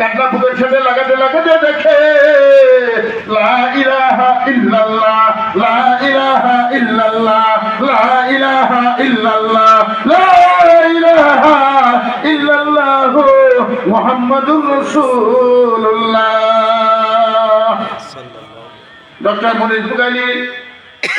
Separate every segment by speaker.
Speaker 1: কান্না বুকের সাথে লাগাতে লাগাতে দেখে লা ইলাহা ইল্লাল্লাহ, লা ইলাহা ইল্লাল্লাহ, লা ইলাহা ইল্লাল্লাহ, লা ইলাহা ইল্লাল্লাহ মুহাম্মাদুর রাসূলুল্লাহ। ডক্টর মনির বুগাইলি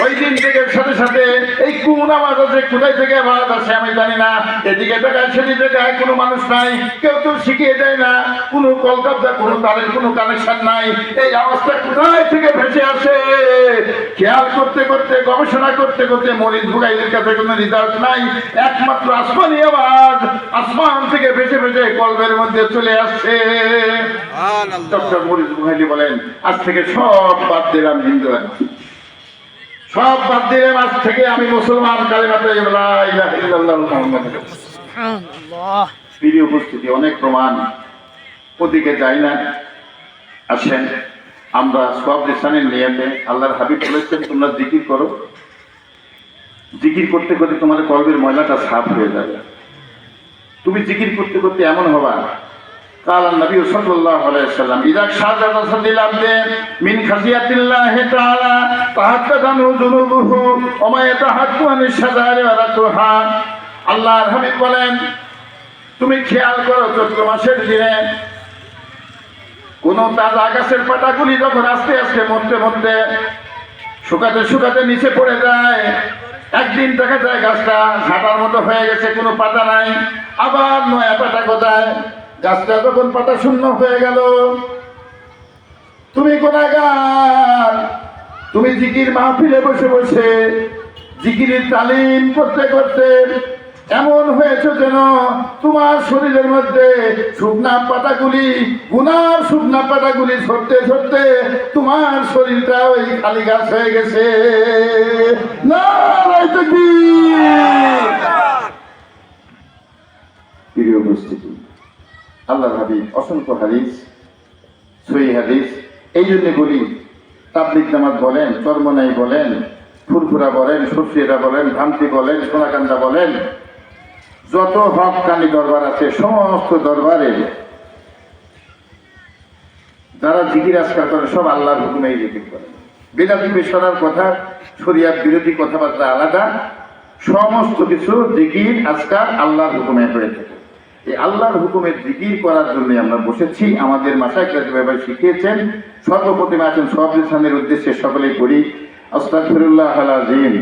Speaker 1: ওই দিন থেকে সাথে সাথে এই কোন আওয়াজ আছে, কোথায় থেকে আওয়াজ আছে আমি জানি না, এদিকে দেখায় সেদিকে দেখায়, কোনো মানুষ নাই, কেউ তো শিখিয়ে দেয় না, কোনো কলকাতা কোনো তারের কোনো কানেকশন নাই, এই আওয়াজটা কোথায় থেকে ভেসে আসে খেয়াল করতে করতে গবেষণা করতে করতে মরিচ বুগাইলের কাছে কোনো রিজাল্ট নাই, একমাত্র আসমানি আওয়াজ আসমান থেকে ভেসে ভেসে কলবের মধ্যে চলে আসছে। ডক্টর মরিচ বুগাইলি বলেন আজ থেকে সব বাদ দিলাম, হিন্দু সব বাদ দিলাম, আজ থেকে আমি মুসলমান, কালিমাতে লা ইলাহা ইল্লাল্লাহ মুহাম্মাদুর রাসূলুল্লাহ। প্রিয় উপস্থিতি, অনেক প্রমাণ, ওদিকে যাই না, আসেন আমরা সব লিসানের নিয়তে আল্লাহর হাবিব বলেছেন তোমরা জিকির করো, জিকির করতে করতে তোমাদের কলবের ময়লাটা সাফ হয়ে যাবে। তুমি জিকির করতে করতে এমন হবা قال النبي صلى الله عليه وسلم إذا شهد رسول الله من خشية الله تعالى تحدث عنه ذنوبه وما يتحدث عن الشجر ورقها। আল্লাহর হাবিব বলেন তুমি খেয়াল করো চৈত্র মাসের দিনে কোন তাজা গাছের পাতাগুলি যখন আস্তে আস্তে মরতে মরতে শুকাতে শুকাতে নিচে পড়ে যায়, একদিন দেখা যায় গাছটা ঝাঁটার মতো হয়ে গেছে, কোনো পাতা নাই, আবার নয়া পাতা কোথায়, গাছটা যখন পাতা শূন্য হয়ে গেল, তুমি গুনাহগার, তুমি জিকির মাহফিলে বসে বসে জিকিরের তালিম করতে করতে এমন হয়েছে যেন তোমার শরীরের মধ্যে শুকনা পাতাগুলি, গুনার শুকনা পাতাগুলি ঝরতে ঝরতে তোমার শরীরটা ওই খালি গাছ হয়ে গেছে। নারায়ে তাকবীর। প্রিয় উপস্থিতি, আল্লাহর হাবিব অসংখ্য হাদিস, সহিহ হাদিস, এই জন্য বলি তাবলীগ জামাত বলেন, চরমনাই বলেন, ফুরফুরা বলেন, সুফিরা বলেন, ভান্তি বলেন, সোনাকান্দা বলেন, যত হক্কানি দরবার আছে সমস্ত দরবারে যারা জিকির আজকার করে সব আল্লাহর হুকুমেই জিকির করে। বিদাতি পেশার কথা, শরিয়াত বিরোধী কথাবার্তা আলাদা, সমস্ত কিছু জিকির আজকার আল্লাহর হুকুমে হয়ে থাকে। এই আল্লাহর হুকুমের জিকির করার জন্য আমরা বসেছি। আমাদের মাশায়েখ যেভাবে শিখিয়েছেন, সর্বপ্রথমে আছেন সব লিসানের উদ্দেশ্যে সকলেই পড়ি আস্তাগফিরুল্লাহ আল আযীম।